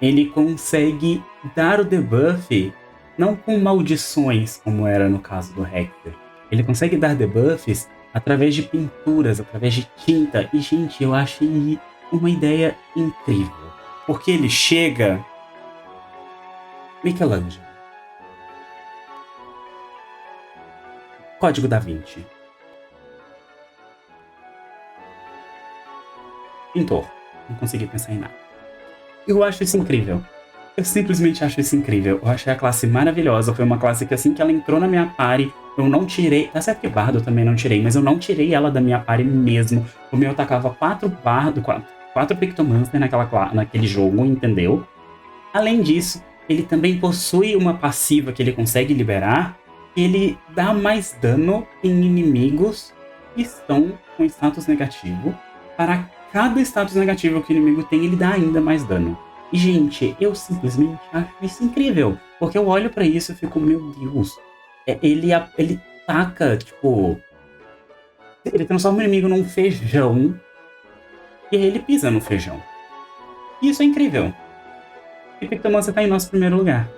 Ele consegue dar o debuff não com maldições, como era no caso do Hector. Ele consegue dar debuffs através de pinturas, através de tinta. E, gente, eu achei uma ideia incrível. Porque ele chega... Michelangelo. Código da Vinci. Pintor. Não consegui pensar em nada. Eu acho isso incrível. Eu simplesmente acho isso incrível. Eu achei a classe maravilhosa. Foi uma classe que assim que ela entrou na minha party, eu não tirei... Tá certo que bardo eu também não tirei, mas eu não tirei ela da minha party mesmo. O meu tacava 4 bardo, 4 Pictomancer naquele jogo, entendeu? Além disso, ele também possui uma passiva que ele consegue liberar. Ele dá mais dano em inimigos que estão com status negativo. Para cada status negativo que o inimigo tem, ele dá ainda mais dano. E, gente, eu simplesmente acho isso incrível. Porque eu olho pra isso e fico, meu Deus. Ele taca, tipo... Ele transforma o inimigo num feijão. E aí ele pisa no feijão. E isso é incrível. E Pictomancer tá em nosso primeiro lugar.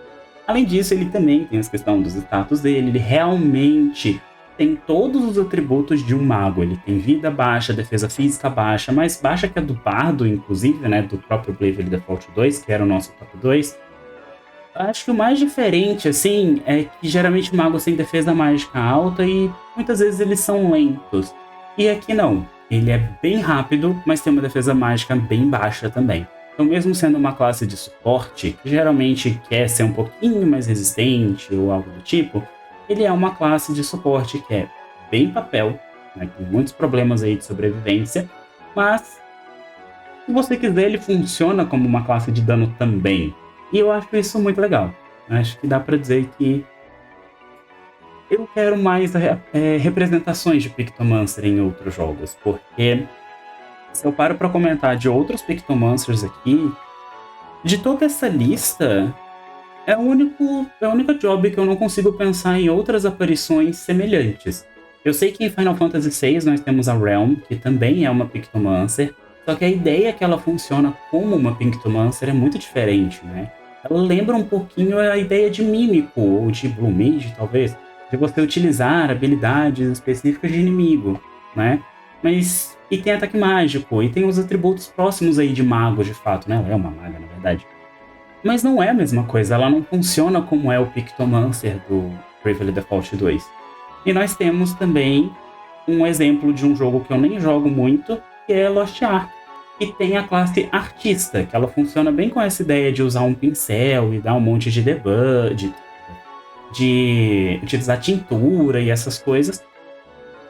Além disso, ele também tem essa questão dos status dele. Ele realmente tem todos os atributos de um mago. Ele tem vida baixa, defesa física baixa, mais baixa que a do Bardo, inclusive, né? Do próprio Bravely Default 2, que era o nosso top 2. Acho que o mais diferente, assim, é que geralmente magos têm defesa mágica alta e muitas vezes eles são lentos. E aqui não. Ele é bem rápido, mas tem uma defesa mágica bem baixa também. Então, mesmo sendo uma classe de suporte, que geralmente quer ser um pouquinho mais resistente ou algo do tipo, ele é uma classe de suporte que é bem papel, né, com muitos problemas aí de sobrevivência, mas se você quiser, ele funciona como uma classe de dano também. E eu acho isso muito legal. Acho que dá pra dizer que eu quero mais representações de Pictomancer em outros jogos, porque se eu paro pra comentar de outros Pictomancers aqui, de toda essa lista, é a única job que eu não consigo pensar em outras aparições semelhantes. Eu sei que em Final Fantasy VI nós temos a Realm, que também é uma Pictomancer, só que a ideia que ela funciona como uma Pictomancer é muito diferente, né? Ela lembra um pouquinho a ideia de Mímico, ou de Blue Mage, talvez, de você utilizar habilidades específicas de inimigo, né? Mas... E tem ataque mágico, e tem os atributos próximos aí de mago, de fato, né? Ela é uma maga, na verdade. Mas não é a mesma coisa, ela não funciona como é o Pictomancer do Bravely Default 2. E nós temos também um exemplo de um jogo que eu nem jogo muito, que é Lost Ark, que tem a classe Artista, que ela funciona bem com essa ideia de usar um pincel e dar um monte de debug, de utilizar tintura e essas coisas.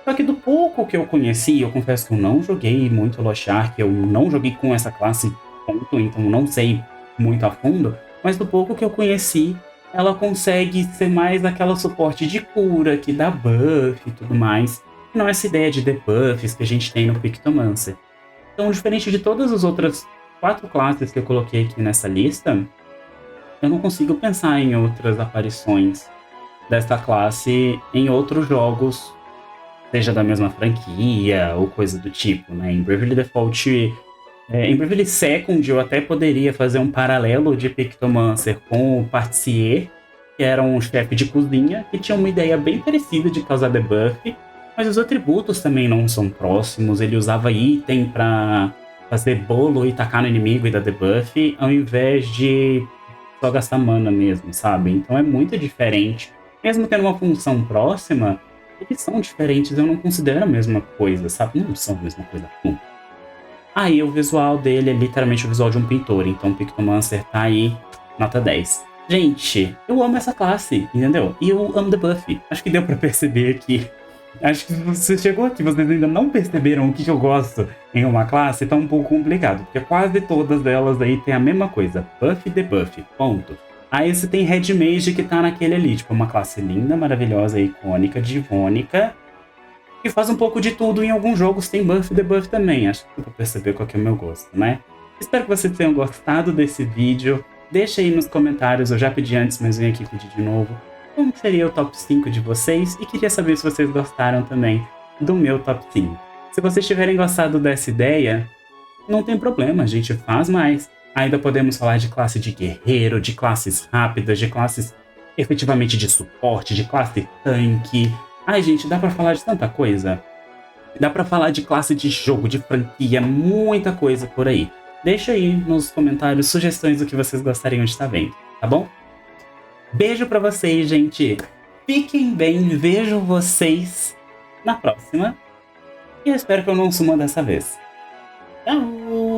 Só que do pouco que eu conheci, eu confesso que eu não joguei muito Lost Ark, eu não joguei com essa classe ponto, então não sei muito a fundo, mas do pouco que eu conheci, ela consegue ser mais aquela suporte de cura, que dá buff e tudo mais, e não essa ideia de debuffs que a gente tem no Pictomancer. Então, diferente de todas as outras 4 classes que eu coloquei aqui nessa lista, eu não consigo pensar em outras aparições dessa classe em outros jogos, seja da mesma franquia ou coisa do tipo, né? Em Bravely Default, em Bravely Second eu até poderia fazer um paralelo de Pictomancer com o Partier, que era um chefe de cozinha, que tinha uma ideia bem parecida de causar debuff, mas os atributos também não são próximos, ele usava item pra fazer bolo e tacar no inimigo e dar debuff, ao invés de só gastar mana mesmo, sabe? Então é muito diferente. Mesmo tendo uma função próxima, eles são diferentes, eu não considero a mesma coisa, sabe? Não são a mesma coisa. Aí o visual dele é literalmente o visual de um pintor, então o Pictomancer tá aí, nota 10. Gente, eu amo essa classe, entendeu? E eu amo debuff. Acho que deu pra perceber aqui. Acho que você chegou aqui, vocês ainda não perceberam o que eu gosto em uma classe, tá um pouco complicado, porque quase todas elas aí tem a mesma coisa, buff e debuff, ponto. Aí você tem Red Mage que tá naquele ali, tipo, uma classe linda, maravilhosa, icônica, divônica, que faz um pouco de tudo. Em alguns jogos tem buff e debuff também, acho que dá pra perceber qual que é o meu gosto, né? Espero que vocês tenham gostado desse vídeo, deixa aí nos comentários, eu já pedi antes, mas venho aqui pedir de novo. como seria o top 5 de vocês e queria saber se vocês gostaram também do meu top 5. Se vocês tiverem gostado dessa ideia, não tem problema, a gente faz mais. Ainda podemos falar de classe de guerreiro, de classes rápidas, de classes efetivamente de suporte, de classe tanque. Ai, gente, dá pra falar de tanta coisa. Dá pra falar de classe de jogo, de franquia, muita coisa por aí. Deixa aí nos comentários sugestões do que vocês gostariam de estar vendo, tá bom? Beijo pra vocês, gente. Fiquem bem, vejo vocês na próxima. E eu espero que eu não suma dessa vez. Tchau!